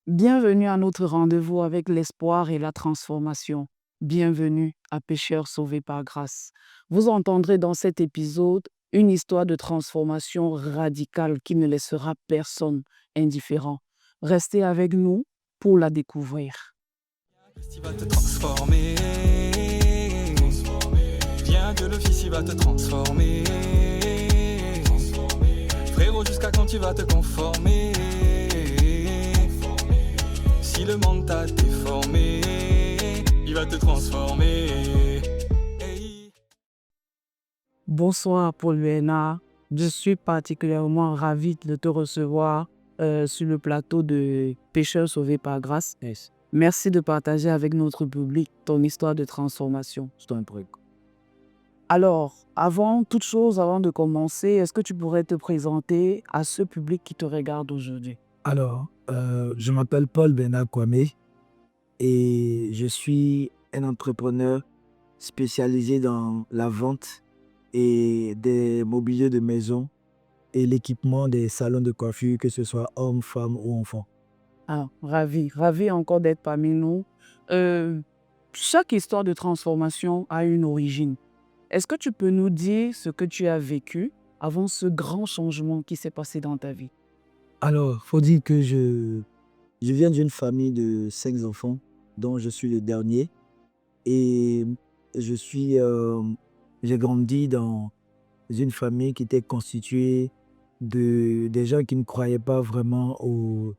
Bienvenue à notre rendez-vous avec l'espoir et la transformation. Bienvenue à Pécheurs sauvés par grâce. Vous entendrez dans cet épisode une histoire de transformation radicale qui ne laissera personne indifférent. Restez avec nous pour la découvrir. Il va te transformer. Viens que le Fils il va te transformer. Frérot, jusqu'à quand tu vas te conformer? Si le monde t'a déformé, il va te transformer. Hey. Bonsoir Paul Léonard. Je suis particulièrement ravi de te recevoir sur le plateau de Pécheurs sauvés par grâce. Yes. Merci de partager avec notre public ton histoire de transformation. C'est un truc. Alors, avant toute chose, avant de commencer, est-ce que tu pourrais te présenter à ce public qui te regarde aujourd'hui? Alors, je m'appelle Paul Bernard Kwame et je suis un entrepreneur spécialisé dans la vente et des mobiliers de maison et l'équipement des salons de coiffure, que ce soit hommes, femmes ou enfants. Ah, ravi encore d'être parmi nous. Chaque histoire de transformation a une origine. Est-ce que tu peux nous dire ce que tu as vécu avant ce grand changement qui s'est passé dans ta vie? Alors, faut dire que je viens d'une famille de 5 enfants, dont je suis le dernier. Et je suis, j'ai grandi dans une famille qui était constituée des gens qui ne croyaient pas vraiment au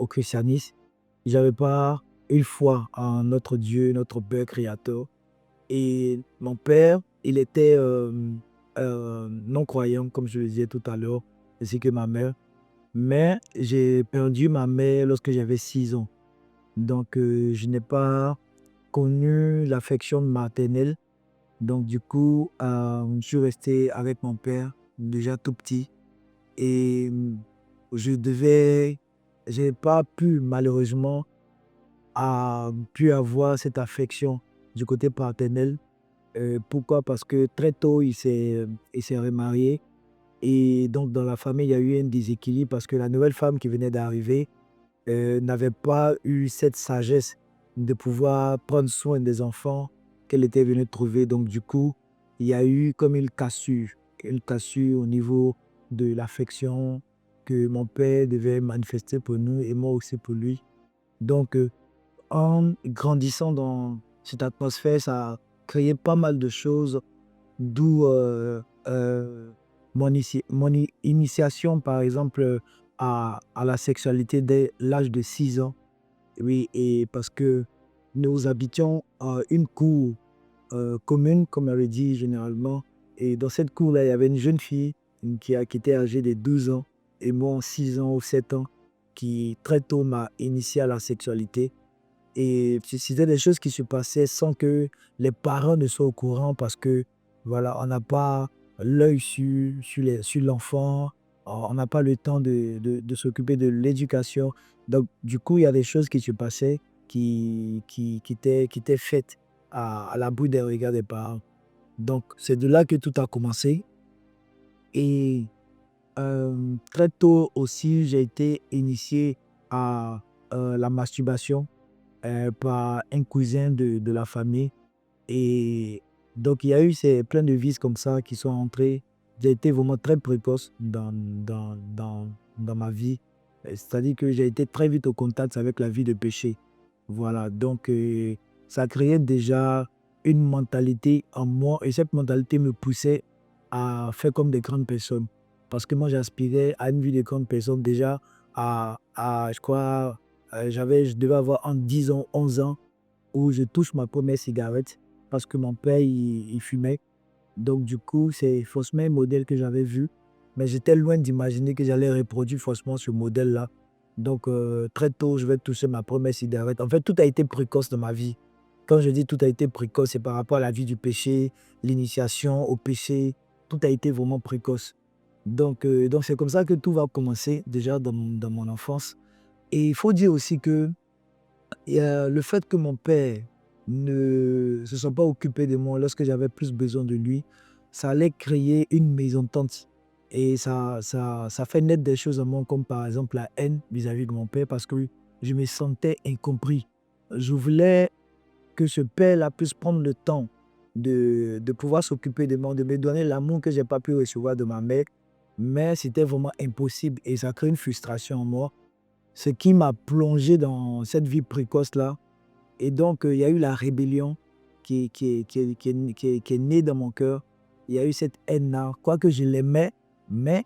christianisme. J'avais pas une foi en notre Dieu, notre Père créateur. Et mon père, il était non-croyant, comme je le disais tout à l'heure, ainsi que ma mère. Mais j'ai perdu ma mère lorsque j'avais 6 ans. Donc, je n'ai pas connu l'affection maternelle. Donc, du coup, je suis resté avec mon père, déjà tout petit. Et je n'ai pas pu, malheureusement, pu avoir cette affection du côté paternel. Pourquoi? Parce que très tôt, il s'est remarié. Et donc, dans la famille, il y a eu un déséquilibre parce que la nouvelle femme qui venait d'arriver n'avait pas eu cette sagesse de pouvoir prendre soin des enfants qu'elle était venue trouver. Donc, du coup, il y a eu comme une cassure au niveau de l'affection que mon père devait manifester pour nous et moi aussi pour lui. Donc, en grandissant dans cette atmosphère, ça a créé pas mal de choses, d'où mon initiation, par exemple, à la sexualité dès l'âge de 6 ans. Oui, et parce que nous habitions une cour commune, comme on avait dit généralement. Et dans cette cour-là, il y avait une jeune fille qui était âgée de 12 ans, et moi, 6 ans ou 7 ans, qui très tôt m'a initié à la sexualité. Et c'était des choses qui se passaient sans que les parents ne soient au courant parce que, voilà, on n'a pas l'œil sur l'enfant, on n'a pas le temps de s'occuper de l'éducation. Donc, du coup, il y a des choses qui se passaient qui étaient faites à l'abri des regards des parents. Donc, c'est de là que tout a commencé. Et très tôt aussi, j'ai été initié à la masturbation par un cousin de la famille. Et donc, il y a eu plein de vices comme ça qui sont entrés. J'ai été vraiment très précoce dans ma vie. C'est-à-dire que j'ai été très vite au contact avec la vie de péché. Voilà, donc ça créait déjà une mentalité en moi et cette mentalité me poussait à faire comme des grandes personnes. Parce que moi, j'aspirais à une vie de grande personne déjà je crois, je devais avoir entre 10 ans, 11 ans, où je touche ma première cigarette parce que mon père, il fumait. Donc, du coup, c'est faussement un modèle que j'avais vu. Mais j'étais loin d'imaginer que j'allais reproduire faussement ce modèle-là. Donc, très tôt, je vais toucher ma première cigarette. En fait, tout a été précoce dans ma vie. Quand je dis tout a été précoce, c'est par rapport à la vie du péché, l'initiation au péché. Tout a été vraiment précoce. Donc c'est comme ça que tout va commencer déjà dans mon enfance. Et il faut dire aussi que le fait que mon père ne se soit pas occupé de moi lorsque j'avais plus besoin de lui, ça allait créer une mésentente Et ça fait naître des choses en moi, comme par exemple la haine vis-à-vis de mon père, parce que je me sentais incompris. Je voulais que ce père-là puisse prendre le temps de pouvoir s'occuper de moi, de me donner l'amour que je n'ai pas pu recevoir de ma mère. Mais c'était vraiment impossible et ça crée une frustration en moi, ce qui m'a plongé dans cette vie précoce-là. Et donc, il y a eu la rébellion qui est née dans mon cœur. Il y a eu cette haine-là, quoique je l'aimais, mais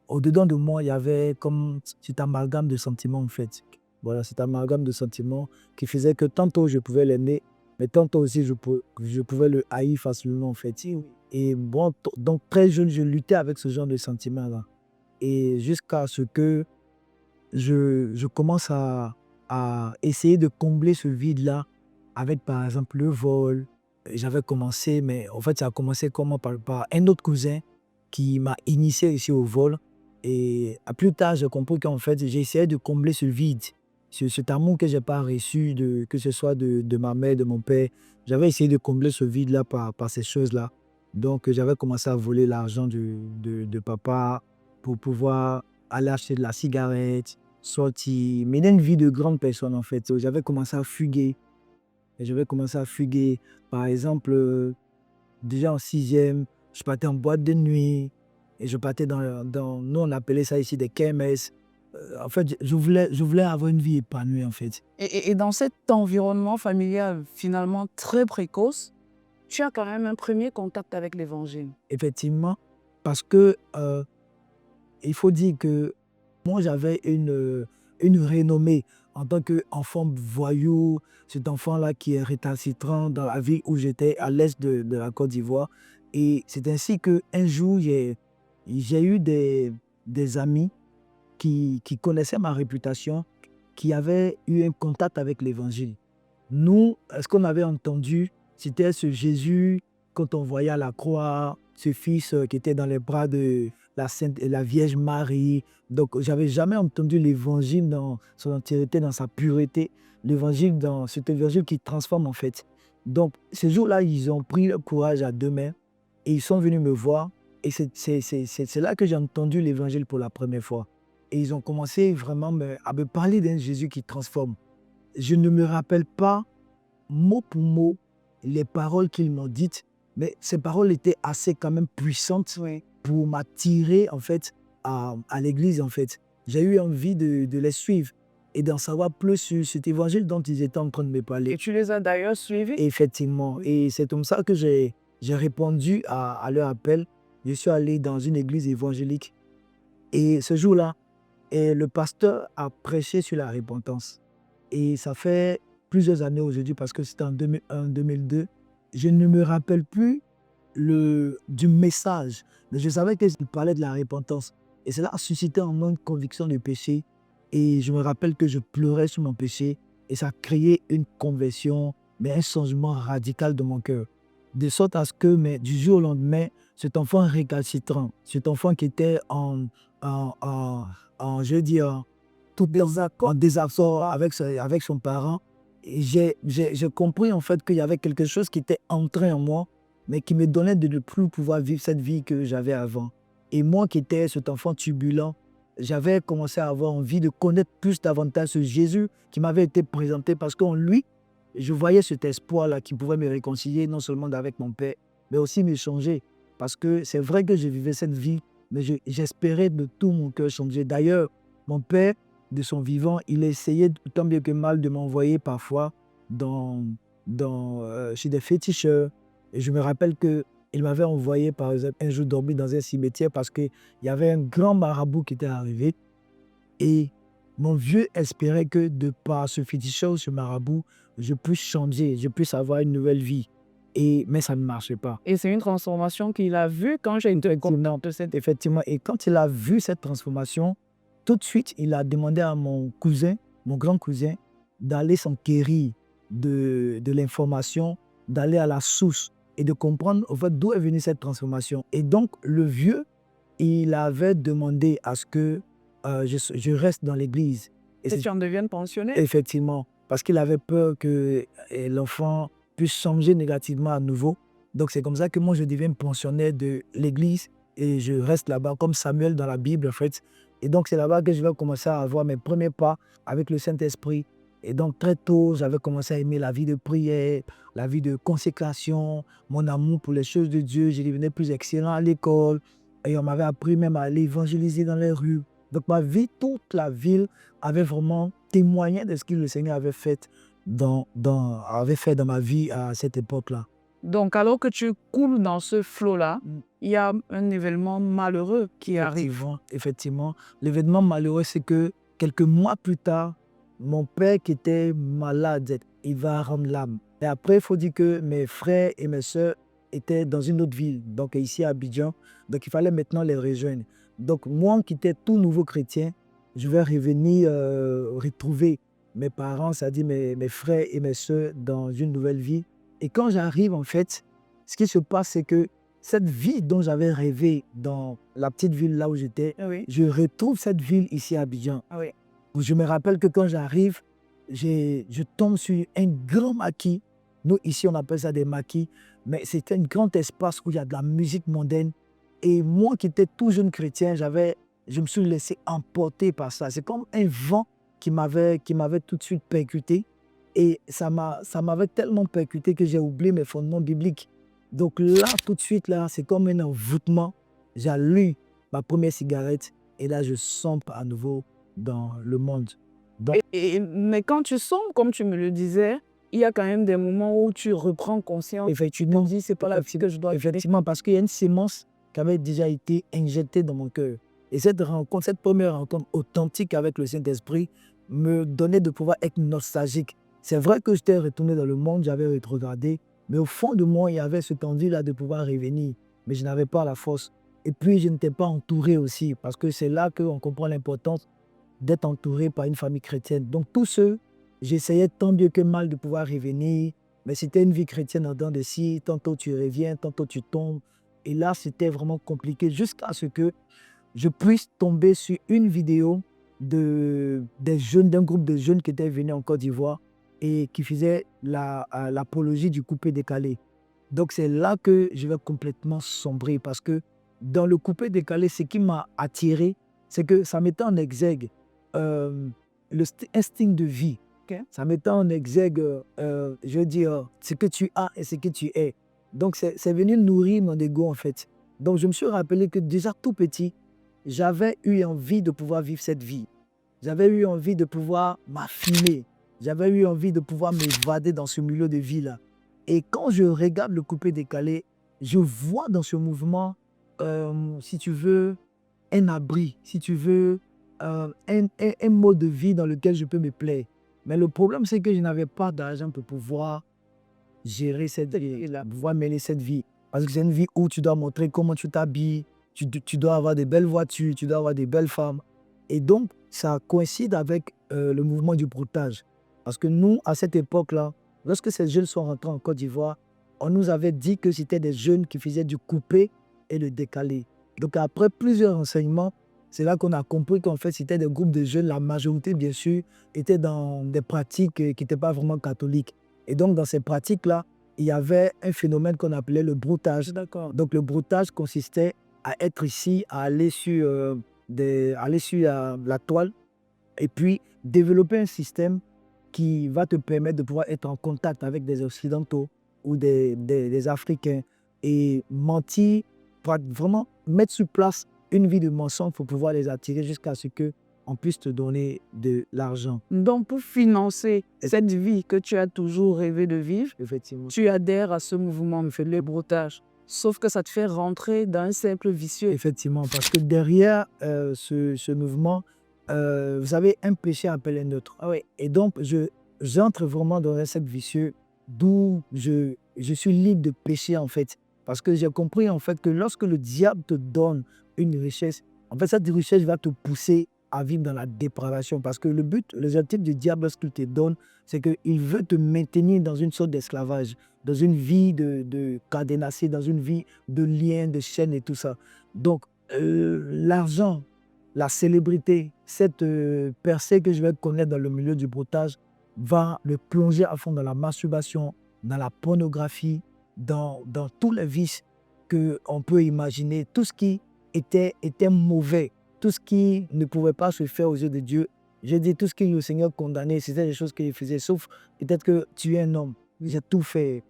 au-dedans de moi, il y avait comme cet amalgame de sentiments, en fait. Voilà, cet amalgame de sentiments qui faisait que tantôt je pouvais l'aimer, mais tantôt aussi je pouvais le haïr facilement, en fait. Et bon, donc très jeune, je luttais avec ce genre de sentiments-là. Et jusqu'à ce que je commence à essayer de combler ce vide-là avec, par exemple, le vol. J'avais commencé, mais en fait, ça a commencé comment par un autre cousin qui m'a initié ici au vol. Et plus tard, j'ai compris qu'en fait, j'ai essayé de combler ce vide, cet amour que je n'ai pas reçu, que ce soit de ma mère, de mon père. J'avais essayé de combler ce vide-là par ces choses-là. Donc, j'avais commencé à voler l'argent de papa pour pouvoir aller acheter de la cigarette, sortir, mener une vie de grande personne en fait. J'avais commencé à fuguer. Et j'avais commencé à fuguer. Par exemple, déjà en sixième, je partais en boîte de nuit et je partais nous on appelait ça ici des kermesses. En fait, je voulais avoir une vie épanouie en fait. Et dans cet environnement familial finalement très précoce, tu as quand même un premier contact avec l'évangile. Effectivement, parce que il faut dire que moi j'avais une renommée en tant qu'enfant voyou, cet enfant-là qui est récalcitrant dans la ville où j'étais à l'est de la Côte d'Ivoire. Et c'est ainsi qu'un jour, j'ai eu des amis qui connaissaient ma réputation, qui avaient eu un contact avec l'évangile. Nous, ce qu'on avait entendu, c'était ce Jésus, quand on voyait à la croix, ce fils qui était dans les bras de la Vierge Marie. Donc, j'avais jamais entendu l'évangile dans son entièreté, dans sa pureté. Cet évangile qui transforme en fait. Donc, ce jour-là, ils ont pris le courage à deux mains et ils sont venus me voir. Et c'est là que j'ai entendu l'évangile pour la première fois. Et ils ont commencé vraiment à me parler d'un Jésus qui transforme. Je ne me rappelle pas mot pour mot les paroles qu'ils m'ont dites, mais ces paroles étaient assez quand même puissantes Oui. pour m'attirer en fait à l'église en fait. J'ai eu envie de les suivre et d'en savoir plus sur cet évangile dont ils étaient en train de me parler. Et tu les as d'ailleurs suivis? Effectivement. Et c'est comme ça que j'ai répondu à leur appel. Je suis allé dans une église évangélique et ce jour-là, le pasteur a prêché sur la repentance. Et ça fait plusieurs années aujourd'hui parce que c'était en 2001, 2002. Je ne me rappelle plus du message, mais je savais qu'il parlait de la repentance. Et cela a suscité en moi une conviction de péché. Et je me rappelle que je pleurais sur mon péché et ça a créé une conversion, mais un changement radical de mon cœur. De sorte à ce que, mais du jour au lendemain, cet enfant récalcitrant, cet enfant qui était je veux dire, en désaccord avec son parent, et j'ai compris en fait qu'il y avait quelque chose qui était entré en moi, mais qui me donnait de ne plus pouvoir vivre cette vie que j'avais avant. Et moi qui étais cet enfant turbulent, j'avais commencé à avoir envie de connaître plus davantage ce Jésus qui m'avait été présenté parce qu'en lui, je voyais cet espoir-là qui pouvait me réconcilier non seulement avec mon père, mais aussi me changer. Parce que c'est vrai que je vivais cette vie, mais j'espérais de tout mon cœur changer. D'ailleurs, mon père, de son vivant, il essayait tant bien que mal de m'envoyer parfois chez des féticheurs. Et je me rappelle qu'il m'avait envoyé, par exemple, un jour dormir dans un cimetière parce qu'il y avait un grand marabout qui était arrivé. Et mon vieux espérait que de par ce féticheur ou ce marabout, je puisse changer, je puisse avoir une nouvelle vie. Mais ça ne marchait pas. Et c'est une transformation qu'il a vue quand j'ai été content de cette... Effectivement. Et quand il a vu cette transformation, tout de suite, il a demandé à mon cousin, mon grand cousin, d'aller s'enquérir de l'information, d'aller à la source et de comprendre en fait, d'où est venue cette transformation. Et donc, le vieux, il avait demandé à ce que je reste dans l'église. Et tu en deviennes pensionnaire? Effectivement, parce qu'il avait peur que l'enfant puisse changer négativement à nouveau. Donc, c'est comme ça que moi, je deviens pensionnaire de l'église et je reste là-bas comme Samuel dans la Bible, en fait. Et donc, c'est là-bas que je vais commencer à avoir mes premiers pas avec le Saint-Esprit. Et donc, très tôt, j'avais commencé à aimer la vie de prière, la vie de consécration, mon amour pour les choses de Dieu. Je devenais plus excellent à l'école. Et on m'avait appris même à aller évangéliser dans les rues. Donc, ma vie, toute la ville avait vraiment témoigné de ce que le Seigneur avait fait dans ma vie à cette époque-là. Donc, alors que tu coules dans ce flot-là, il y a un événement malheureux qui arrive. Effectivement. L'événement malheureux, c'est que quelques mois plus tard, mon père qui était malade, il va rendre l'âme. Et après, il faut dire que mes frères et mes soeurs étaient dans une autre ville, donc ici à Abidjan. Donc, il fallait maintenant les rejoindre. Donc, moi qui étais tout nouveau chrétien, je vais revenir retrouver mes parents, c'est-à-dire mes frères et mes soeurs dans une nouvelle vie. Et quand j'arrive, en fait, ce qui se passe, c'est que cette vie dont j'avais rêvé dans la petite ville là où j'étais, Oui. je retrouve cette ville ici à Abidjan. Oui. Je me rappelle que quand j'arrive, je tombe sur un grand maquis. Nous, ici, on appelle ça des maquis. Mais c'était un grand espace où il y a de la musique mondaine. Et moi qui étais tout jeune chrétien, je me suis laissé emporter par ça. C'est comme un vent qui m'avait tout de suite percuté. Et ça m'avait tellement percuté que j'ai oublié mes fondements bibliques. Donc là, tout de suite, là, c'est comme un envoûtement. J'allume ma première cigarette et là, je sombre à nouveau dans le monde. Donc, Mais quand tu sombres, comme tu me le disais, il y a quand même des moments où tu reprends conscience. effectivement, Tu dis, c'est pas la vie que je dois vivre. effectivement, parce qu'il y a une sémence qui avait déjà été injectée dans mon cœur. Et cette première rencontre authentique avec le Saint-Esprit me donnait de pouvoir être nostalgique. C'est vrai que j'étais retourné dans le monde, j'avais rétrogradé, mais au fond de moi, il y avait cette envie-là de pouvoir revenir. Mais je n'avais pas la force. Et puis, je n'étais pas entouré aussi, parce que c'est là qu'on comprend l'importance d'être entouré par une famille chrétienne. Donc, tous ceux, j'essayais tant bien que mal de pouvoir revenir, mais c'était une vie chrétienne en dents de scie. Tantôt tu reviens, tantôt tu tombes. Et là, c'était vraiment compliqué jusqu'à ce que je puisse tomber sur une vidéo d'un groupe de jeunes qui étaient venus en Côte d'Ivoire et qui faisaient l'apologie du coupé-décalé. Donc, c'est là que je vais complètement sombrer parce que dans le coupé-décalé, ce qui m'a attiré, c'est que ça mettait en exergue l'instinct de vie. Ok. Ça mettait en exergue, je veux dire, ce que tu as et ce que tu es. Donc, c'est venu nourrir mon ego, en fait. Donc, je me suis rappelé que déjà tout petit, j'avais eu envie de pouvoir vivre cette vie. J'avais eu envie de pouvoir m'affiner. J'avais eu envie de pouvoir m'évader dans ce milieu de vie-là. Et quand je regarde le coupé-décalé, je vois dans ce mouvement, si tu veux, un abri, si tu veux, un mode de vie dans lequel je peux me plaire. Mais le problème, c'est que je n'avais pas d'argent pour pouvoir gérer cette vie, pouvoir mêler cette vie. Parce que c'est une vie où tu dois montrer comment tu t'habilles, tu dois avoir des belles voitures, tu dois avoir des belles femmes. Et donc, ça coïncide avec le mouvement du broutage. Parce que nous, à cette époque-là, lorsque ces jeunes sont rentrés en Côte d'Ivoire, on nous avait dit que c'était des jeunes qui faisaient du coupé et le décalé. Donc, après plusieurs renseignements, c'est là qu'on a compris qu'en fait, c'était des groupes de jeunes. La majorité, bien sûr, étaient dans des pratiques qui n'étaient pas vraiment catholiques. Et donc, dans ces pratiques-là, il y avait un phénomène qu'on appelait le broutage. D'accord. Donc, le broutage consistait à être ici, à aller sur la toile et puis développer un système qui va te permettre de pouvoir être en contact avec des Occidentaux ou des Africains et mentir pour vraiment mettre sur place une vie de mensonge pour pouvoir les attirer jusqu'à ce qu'on puisse te donner de l'argent. Donc, pour financer cette vie que tu as toujours rêvé de vivre, Effectivement. tu adhères à ce mouvement, le broutage. Sauf que ça te fait rentrer dans un cercle vicieux. Effectivement, parce que derrière ce mouvement, vous avez un péché appelé neutre. Ah oui. Et donc, j'entre vraiment dans un cercle vicieux d'où je suis libre de pécher, en fait. Parce que j'ai compris, en fait, que lorsque le diable te donne une richesse, en fait, cette richesse va te pousser à vivre dans la dépravation. Parce que le but, l'objectif du diable, lorsqu'il te donne, c'est qu'il veut te maintenir dans une sorte d'esclavage, dans une vie de cadenassé, dans une vie de liens, de chaînes et tout ça. Donc, l'argent, la célébrité, cette percée que je vais connaître dans le milieu du broutage va le plonger à fond dans la masturbation, dans la pornographie, dans tous les vices qu'on peut imaginer, tout ce qui était mauvais. Tout ce qui ne pouvait pas se faire aux yeux de Dieu. J'ai dit tout ce que le Seigneur condamnait, c'était des choses que je faisais. Sauf peut-être que tu es un homme. J'ai tout fait.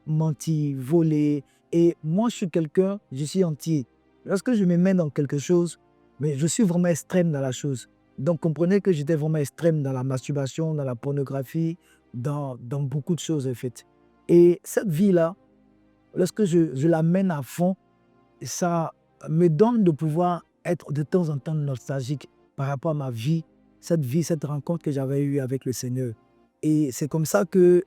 Menti, volé. Et moi, je suis entier. Lorsque je me mets dans quelque chose, mais je suis vraiment extrême dans la chose. Donc, comprenez que j'étais vraiment extrême dans la masturbation, dans la pornographie, dans beaucoup de choses, en fait. Et cette vie-là, lorsque je la mène à fond, ça me donne de pouvoir être de temps en temps nostalgique par rapport à ma vie, cette rencontre que j'avais eue avec le Seigneur. Et c'est comme ça que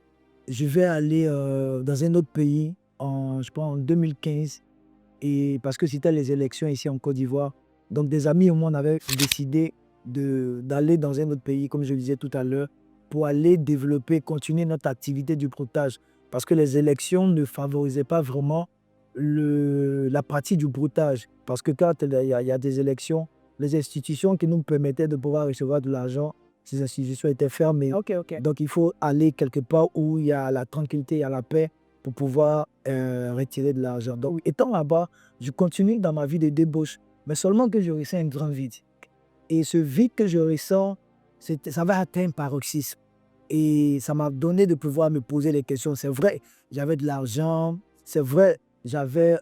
je vais aller dans un autre pays, je pense en 2015, et parce que c'était les élections ici en Côte d'Ivoire. Donc des amis et moi, on avait décidé d'aller dans un autre pays, comme je le disais tout à l'heure, pour aller développer, continuer notre activité du broutage. Parce que les élections ne favorisaient pas vraiment la pratique du broutage. Parce que quand il y a des élections, les institutions qui nous permettaient de pouvoir recevoir de l'argent, ces institutions étaient fermées. Ok, ok. Donc il faut aller quelque part où il y a la tranquillité, il y a la paix pour pouvoir retirer de l'argent. Donc étant là-bas, je continue dans ma vie de débauche, mais seulement que je ressens un grand vide. Et ce vide que je ressens, ça va atteindre un paroxysme. Et ça m'a donné de pouvoir me poser les questions. C'est vrai, j'avais de l'argent, c'est vrai, j'avais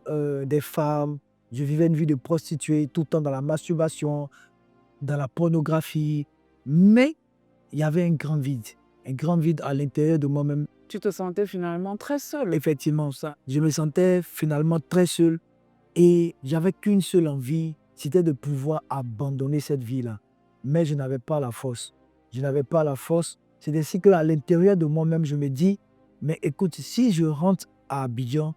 des femmes, je vivais une vie de prostituée tout le temps dans la masturbation, dans la pornographie, mais il y avait un grand vide à l'intérieur de moi-même. Tu te sentais finalement très seul. Effectivement, ça. Je me sentais finalement très seul et j'avais qu'une seule envie, c'était de pouvoir abandonner cette vie-là. Mais je n'avais pas la force. Je n'avais pas la force. C'est ainsi qu'à l'intérieur de moi-même, je me dis, mais écoute, si je rentre à Abidjan,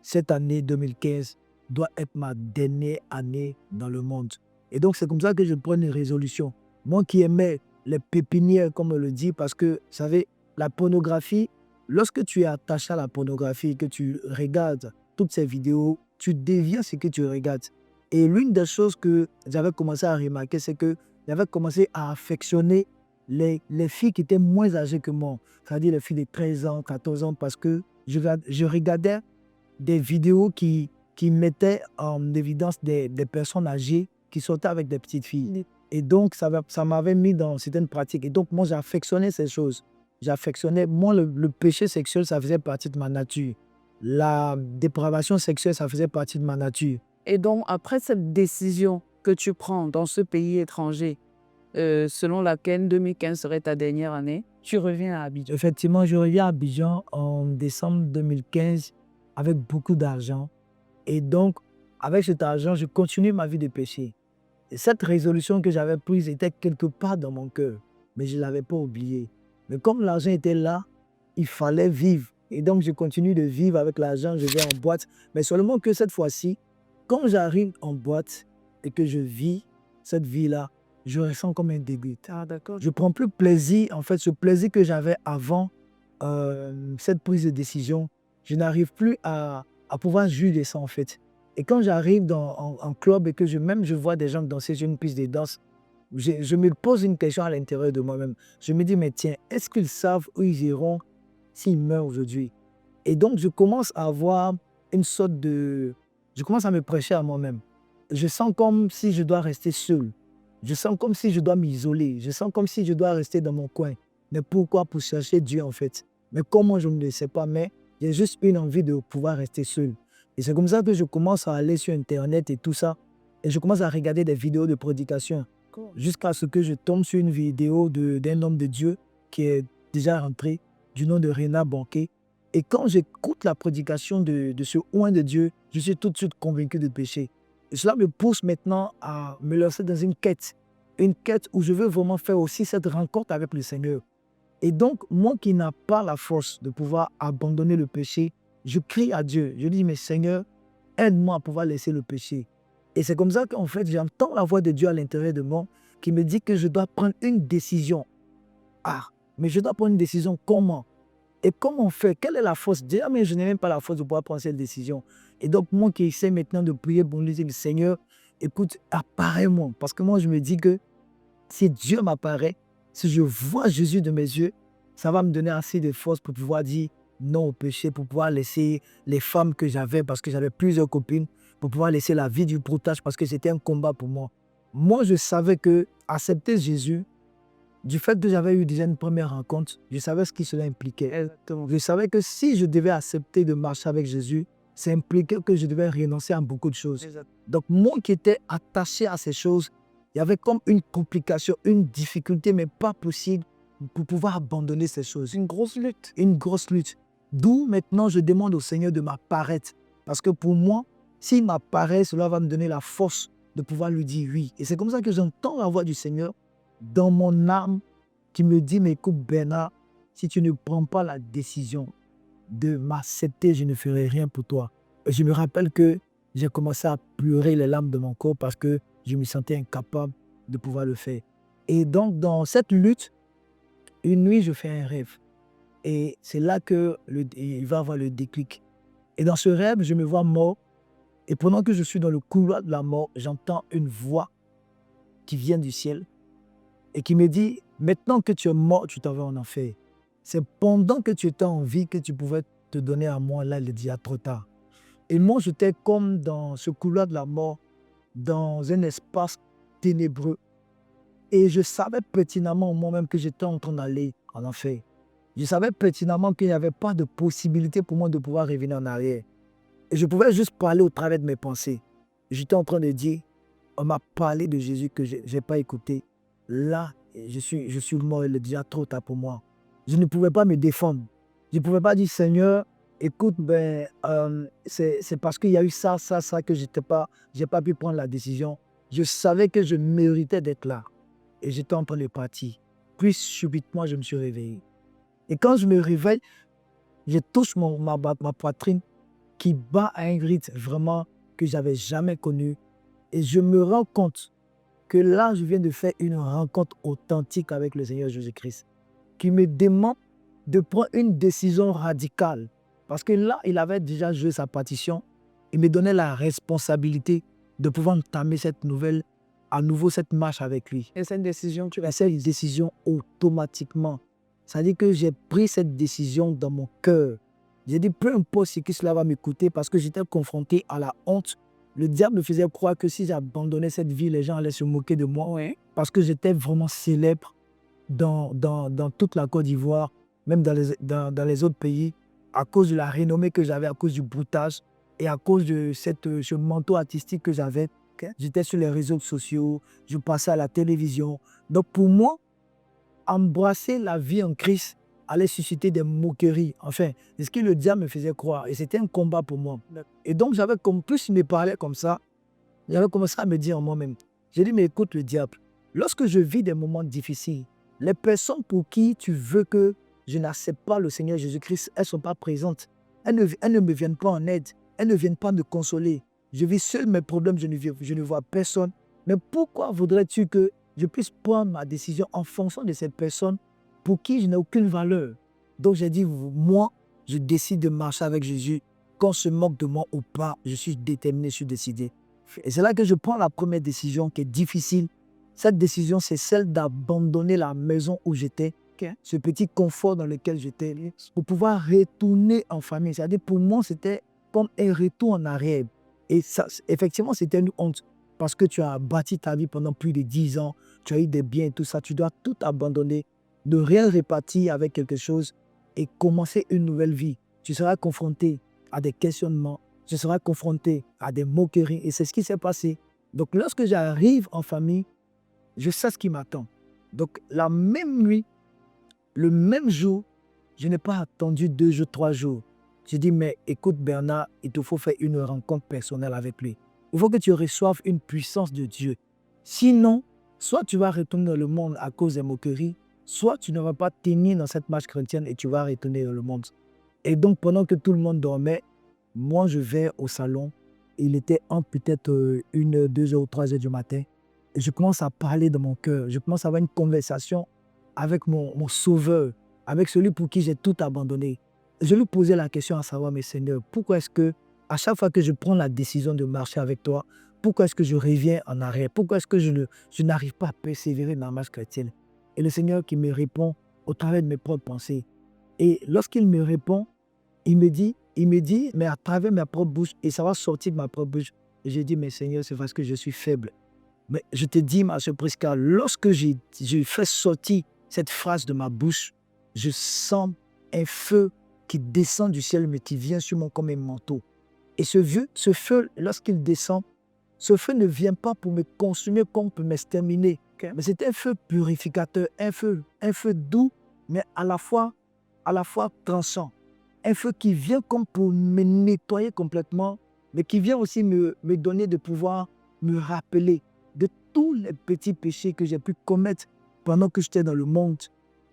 cette année 2015 doit être ma dernière année dans le monde. Et donc, c'est comme ça que je prends une résolution. Moi qui aimais les pépinières, comme on le dit, parce que, vous savez, la pornographie, lorsque tu es attaché à la pornographie, que tu regardes toutes ces vidéos, tu deviens ce que tu regardes. Et l'une des choses que j'avais commencé à remarquer, c'est que j'avais commencé à affectionner les filles qui étaient moins âgées que moi, c'est-à-dire les filles de 13 ans, 14 ans, parce que je regardais des vidéos qui mettaient en évidence des personnes âgées qui sortaient avec des petites filles. Et donc, ça m'avait mis dans certaines pratiques. Et donc, moi, j'affectionnais ces choses. Moi, le péché sexuel, ça faisait partie de ma nature. La dépravation sexuelle, ça faisait partie de ma nature. Et donc, après cette décision que tu prends dans ce pays étranger, selon laquelle 2015 serait ta dernière année, tu reviens à Abidjan. Effectivement, je reviens à Abidjan en décembre 2015 avec beaucoup d'argent. Et donc, avec cet argent, je continue ma vie de péché. Et cette résolution que j'avais prise était quelque part dans mon cœur, mais je ne l'avais pas oubliée. Mais comme l'argent était là, il fallait vivre. Et donc, je continue de vivre avec l'argent, je vais en boîte. Mais seulement que cette fois-ci, quand j'arrive en boîte et que je vis cette vie-là, je ressens comme un dégoût. Ah, d'accord. Je ne prends plus plaisir, en fait, ce plaisir que j'avais avant cette prise de décision, je n'arrive plus à pouvoir juger ça, en fait. Et quand j'arrive en club et que je vois des gens danser sur une piste de danse, je me pose une question à l'intérieur de moi-même. Je me dis, mais tiens, est-ce qu'ils savent où ils iront s'ils meurent aujourd'hui? Et donc, je commence à avoir une sorte de... Je commence à me prêcher à moi-même. Je sens comme si je dois rester seul. Je sens comme si je dois m'isoler. Je sens comme si je dois rester dans mon coin. Mais pourquoi? Pour chercher Dieu, en fait. Mais comment, je ne le sais pas. Mais j'ai juste une envie de pouvoir rester seul. Et c'est comme ça que je commence à aller sur Internet et tout ça. Et je commence à regarder des vidéos de prédication. Jusqu'à ce que je tombe sur une vidéo d'un homme de Dieu qui est déjà rentré, du nom de Renard Banquet. Et quand j'écoute la prédication de ce oint de Dieu, je suis tout de suite convaincu de péché. Et cela me pousse maintenant à me lancer dans une quête où je veux vraiment faire aussi cette rencontre avec le Seigneur. Et donc, moi qui n'ai pas la force de pouvoir abandonner le péché, je crie à Dieu. Je dis, mais Seigneur, aide-moi à pouvoir laisser le péché. Et c'est comme ça qu'en fait, j'entends la voix de Dieu à l'intérieur de moi qui me dit que je dois prendre une décision. Ah, mais je dois prendre une décision comment? Et comment on fait? Quelle est la force? Déjà, mais je n'ai même pas la force de pouvoir prendre cette décision. Et donc, moi qui essaie maintenant de prier pour lui dire, Seigneur, écoute, apparaît-moi. Parce que moi, je me dis que si Dieu m'apparaît, si je vois Jésus de mes yeux, ça va me donner assez de force pour pouvoir dire non au péché, pour pouvoir laisser les femmes que j'avais, parce que j'avais plusieurs copines, pour pouvoir laisser la vie du broutage parce que c'était un combat pour moi. Moi, je savais que accepter Jésus, du fait que j'avais eu déjà une première rencontre, je savais ce que cela impliquait. Exactement. Je savais que si je devais accepter de marcher avec Jésus, ça impliquait que je devais renoncer à beaucoup de choses. Donc, moi qui étais attaché à ces choses, il y avait comme une complication, une difficulté, mais pas possible pour pouvoir abandonner ces choses. Une grosse lutte. Une grosse lutte. D'où maintenant je demande au Seigneur de m'apparaître. Parce que pour moi, s'il m'apparaît, cela va me donner la force de pouvoir lui dire oui. Et c'est comme ça que j'entends la voix du Seigneur dans mon âme qui me dit, mais écoute Bernard, si tu ne prends pas la décision de m'accepter, je ne ferai rien pour toi. Et je me rappelle que j'ai commencé à pleurer les larmes de mon corps parce que je me sentais incapable de pouvoir le faire. Et donc, dans cette lutte, une nuit, je fais un rêve. Et c'est là qu'il va avoir le déclic. Et dans ce rêve, je me vois mort. Et pendant que je suis dans le couloir de la mort, j'entends une voix qui vient du ciel et qui me dit, maintenant que tu es mort, tu t'en vas en enfer. C'est pendant que tu étais en vie que tu pouvais te donner à moi. Là, il dit, trop tard. Et moi, j'étais comme dans ce couloir de la mort, dans un espace ténébreux. Et je savais pertinemment moi-même que j'étais en train d'aller en enfer. Je savais pertinemment qu'il n'y avait pas de possibilité pour moi de pouvoir revenir en arrière. Et je pouvais juste parler au travers de mes pensées. J'étais en train de dire, on m'a parlé de Jésus que je n'ai pas écouté. Là, je suis mort, il est déjà trop tard pour moi. Je ne pouvais pas me défendre. Je ne pouvais pas dire, Seigneur, écoute, c'est parce qu'il y a eu ça que je n'ai pas pu prendre la décision. Je savais que je méritais d'être là. Et j'étais en train de partir. Puis subitement, je me suis réveillé. Et quand je me réveille, je touche ma poitrine qui bat à un rythme vraiment que je n'avais jamais connu. Et je me rends compte que là, je viens de faire une rencontre authentique avec le Seigneur Jésus-Christ, qui me demande de prendre une décision radicale. Parce que là, il avait déjà joué sa partition. Il me donnait la responsabilité de pouvoir entamer à nouveau cette marche avec lui. Et cette décision, tu l'as C'est une décision automatiquement. C'est-à-dire que j'ai pris cette décision dans mon cœur. J'ai dit, peu importe ce que cela va m'écouter, parce que j'étais confronté à la honte. Le diable me faisait croire que si j'abandonnais cette vie, les gens allaient se moquer de moi. Oui. Parce que j'étais vraiment célèbre dans toute la Côte d'Ivoire, même dans les autres pays, à cause de la renommée que j'avais, à cause du broutage et à cause de ce manteau artistique que j'avais. J'étais sur les réseaux sociaux, je passais à la télévision. Donc pour moi, embrasser la vie en Christ allait susciter des moqueries. Enfin, c'est ce que le diable me faisait croire. Et c'était un combat pour moi. Et donc, plus il me parlait comme ça, j'avais commencé à me dire en moi-même. J'ai dit, mais écoute le diable, lorsque je vis des moments difficiles, les personnes pour qui tu veux que je n'accepte pas le Seigneur Jésus-Christ, elles ne sont pas présentes. Elles ne me viennent pas en aide. Elles ne viennent pas me consoler. Je vis seul mes problèmes, je ne vois personne. Mais pourquoi voudrais-tu que je puisse prendre ma décision en fonction de cette personne pour qui je n'ai aucune valeur? Donc j'ai dit, moi, je décide de marcher avec Jésus. Qu'on se moque de moi ou pas, je suis déterminé, je suis décidé. Et c'est là que je prends la première décision qui est difficile. Cette décision, c'est celle d'abandonner la maison où j'étais, ce petit confort dans lequel j'étais, pour pouvoir retourner en famille. C'est-à-dire, pour moi, c'était comme un retour en arrière. Et ça, effectivement, c'était une honte. Parce que tu as bâti ta vie pendant plus de 10 ans, tu as eu des biens et tout ça, tu dois tout abandonner, de rien répartir avec quelque chose et commencer une nouvelle vie. Tu seras confronté à des questionnements, tu seras confronté à des moqueries et c'est ce qui s'est passé. Donc lorsque j'arrive en famille, je sais ce qui m'attend. Donc la même nuit, le même jour, je n'ai pas attendu 2 jours, 3 jours. J'ai dit, mais écoute Bernard, il te faut faire une rencontre personnelle avec lui. Il faut que tu reçoives une puissance de Dieu. Sinon, soit tu vas retourner dans le monde à cause des moqueries, soit tu ne vas pas tenir dans cette marche chrétienne et tu vas retourner dans le monde. Et donc, pendant que tout le monde dormait, moi, je vais au salon. Il était peut-être 1, 2 heures ou 3 heures du matin. Et je commence à parler de mon cœur. Je commence à avoir une conversation avec mon sauveur, avec celui pour qui j'ai tout abandonné. Je lui posais la question à savoir, mais Seigneur, pourquoi est-ce que à chaque fois que je prends la décision de marcher avec toi, pourquoi est-ce que je reviens en arrière? Pourquoi est-ce que je n'arrive pas à persévérer dans la marche chrétienne? Et le Seigneur qui me répond au travers de mes propres pensées. Et lorsqu'il me répond, il me dit, mais à travers ma propre bouche, et ça va sortir de ma propre bouche, Et j'ai dit, mais Seigneur, c'est parce que je suis faible. Mais je te dis, ma sœur Prisca, lorsque j'ai fait sortir cette phrase de ma bouche, je sens un feu qui descend du ciel, mais qui vient sur moi comme un manteau. Et ce feu, lorsqu'il descend, ce feu ne vient pas pour me consumer comme pour m'exterminer. Mais c'est un feu purificateur, un feu doux, mais à la fois tranchant. Un feu qui vient comme pour me nettoyer complètement, mais qui vient aussi me donner de pouvoir me rappeler de tous les petits péchés que j'ai pu commettre pendant que j'étais dans le monde.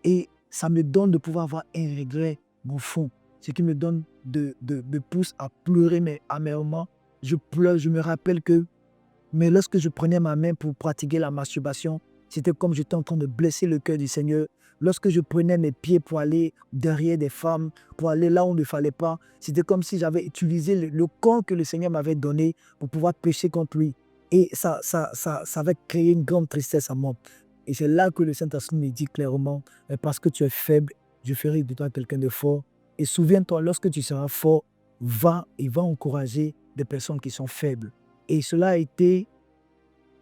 Et ça me donne de pouvoir avoir un regret au fond. Ce qui me donne me pousse à pleurer, mais amèrement. Je pleure, je me rappelle que mais lorsque je prenais ma main pour pratiquer la masturbation, c'était comme j'étais en train de blesser le cœur du Seigneur. Lorsque je prenais mes pieds pour aller derrière des femmes, pour aller là où il ne fallait pas, c'était comme si j'avais utilisé le corps que le Seigneur m'avait donné pour pouvoir pécher contre lui. Et ça avait créé une grande tristesse à moi. Et c'est là que le Saint-Esprit me dit clairement, parce que tu es faible, je ferai de toi quelqu'un de fort. Et souviens-toi, lorsque tu seras fort, va encourager des personnes qui sont faibles. Et cela a été,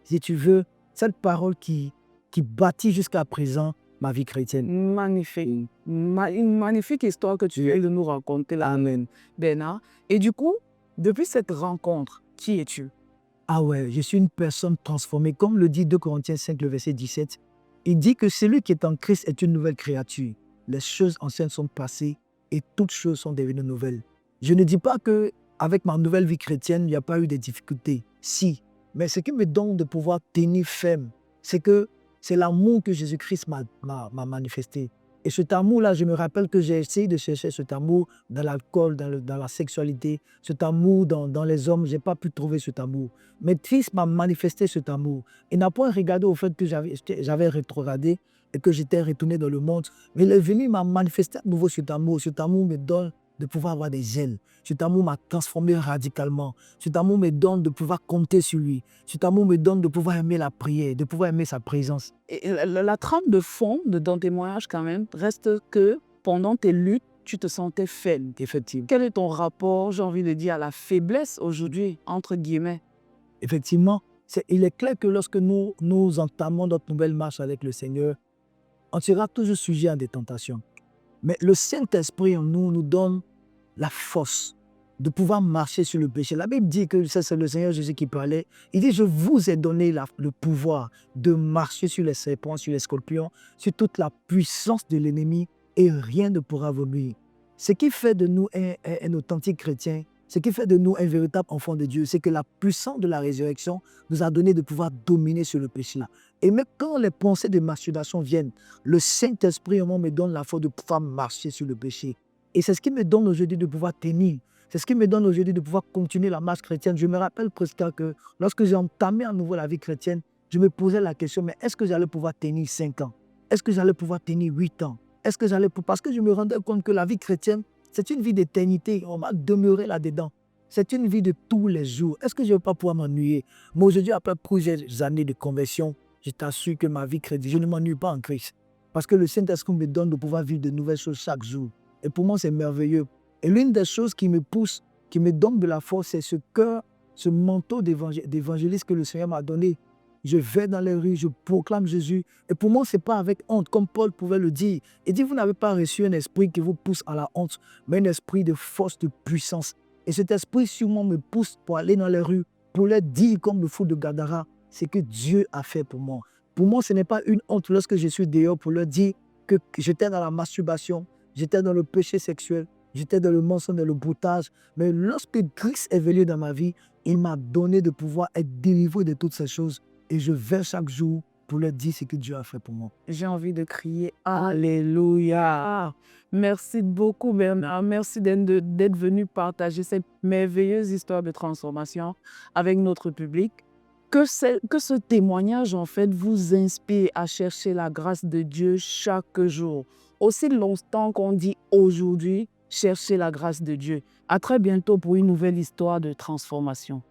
si tu veux, cette parole qui bâtit jusqu'à présent ma vie chrétienne. Magnifique. Une magnifique histoire que tu viens de nous raconter là, Amen. Bernard. Et du coup, depuis cette rencontre, qui es-tu? Ah ouais, je suis une personne transformée. Comme le dit 2 Corinthiens 5, le verset 17, il dit que celui qui est en Christ est une nouvelle créature. Les choses anciennes sont passées et toutes choses sont devenues nouvelles. Je ne dis pas que avec ma nouvelle vie chrétienne, il n'y a pas eu de difficultés. Si. Mais ce qui me donne de pouvoir tenir ferme, c'est que c'est l'amour que Jésus-Christ m'a manifesté. Et cet amour-là, je me rappelle que j'ai essayé de chercher cet amour dans l'alcool, dans la sexualité, cet amour dans les hommes. Je n'ai pas pu trouver cet amour. Mais Christ m'a manifesté cet amour. Il n'a pas regardé au fait que j'avais rétrogradé et que j'étais retourné dans le monde. Mais il est venu, il m'a manifesté à nouveau cet amour. Cet amour me donne de pouvoir avoir des ailes. Cet amour m'a transformé radicalement. Cet amour me donne de pouvoir compter sur lui. Cet amour me donne de pouvoir aimer la prière, de pouvoir aimer sa présence. Et la trame de fond de ton témoignage quand même reste que pendant tes luttes, tu te sentais faible. Effectivement. Quel est ton rapport, j'ai envie de dire, à la faiblesse aujourd'hui, entre guillemets? Effectivement, il est clair que lorsque nous entamons notre nouvelle marche avec le Seigneur, on sera toujours sujet à des tentations. Mais le Saint-Esprit en nous donne la force de pouvoir marcher sur le péché. La Bible dit que c'est le Seigneur Jésus qui parlait. Il dit, je vous ai donné le pouvoir de marcher sur les serpents, sur les scorpions, sur toute la puissance de l'ennemi et rien ne pourra vous nuire. Ce qui fait de nous un authentique chrétien, ce qui fait de nous un véritable enfant de Dieu, c'est que la puissance de la résurrection nous a donné de pouvoir dominer sur le péché. Et même quand les pensées de masturbation viennent, le Saint-Esprit en moi me donne la force de pouvoir marcher sur le péché. Et c'est ce qui me donne aujourd'hui de pouvoir tenir. C'est ce qui me donne aujourd'hui de pouvoir continuer la marche chrétienne. Je me rappelle presque que lorsque j'ai entamé à nouveau la vie chrétienne, je me posais la question, mais est-ce que j'allais pouvoir tenir 5 ans? Est-ce que j'allais pouvoir tenir 8 ans? Est-ce que j'allais... Parce que je me rendais compte que la vie chrétienne, c'est une vie d'éternité. On va demeurer là-dedans. C'est une vie de tous les jours. Est-ce que je ne vais pas pouvoir m'ennuyer? Moi, aujourd'hui, après plusieurs années de conversion, je t'assure que ma vie chrétienne, je ne m'ennuie pas en Christ. Parce que le Saint-Esprit me donne de pouvoir vivre de nouvelles choses chaque jour. Et pour moi, c'est merveilleux. Et l'une des choses qui me pousse, qui me donne de la force, c'est ce cœur, ce manteau d'évangéliste que le Seigneur m'a donné. Je vais dans les rues, je proclame Jésus. Et pour moi, ce n'est pas avec honte, comme Paul pouvait le dire. Il dit, vous n'avez pas reçu un esprit qui vous pousse à la honte, mais un esprit de force, de puissance. Et cet esprit sûrement me pousse pour aller dans les rues, pour leur dire, comme le fou de Gadara, ce que Dieu a fait pour moi. Pour moi, ce n'est pas une honte lorsque je suis dehors pour leur dire que j'étais dans la masturbation, j'étais dans le péché sexuel, j'étais dans le mensonge, dans le broutage. Mais lorsque Christ est venu dans ma vie, il m'a donné de pouvoir être délivré de toutes ces choses. Et je vais chaque jour pour leur dire ce que Dieu a fait pour moi. J'ai envie de crier Alléluia. Merci beaucoup Bernard. Merci d'être venu partager cette merveilleuse histoire de transformation avec notre public. Que ce témoignage en fait vous inspire à chercher la grâce de Dieu chaque jour. Aussi longtemps qu'on dit aujourd'hui, cherchez la grâce de Dieu. À très bientôt pour une nouvelle histoire de transformation.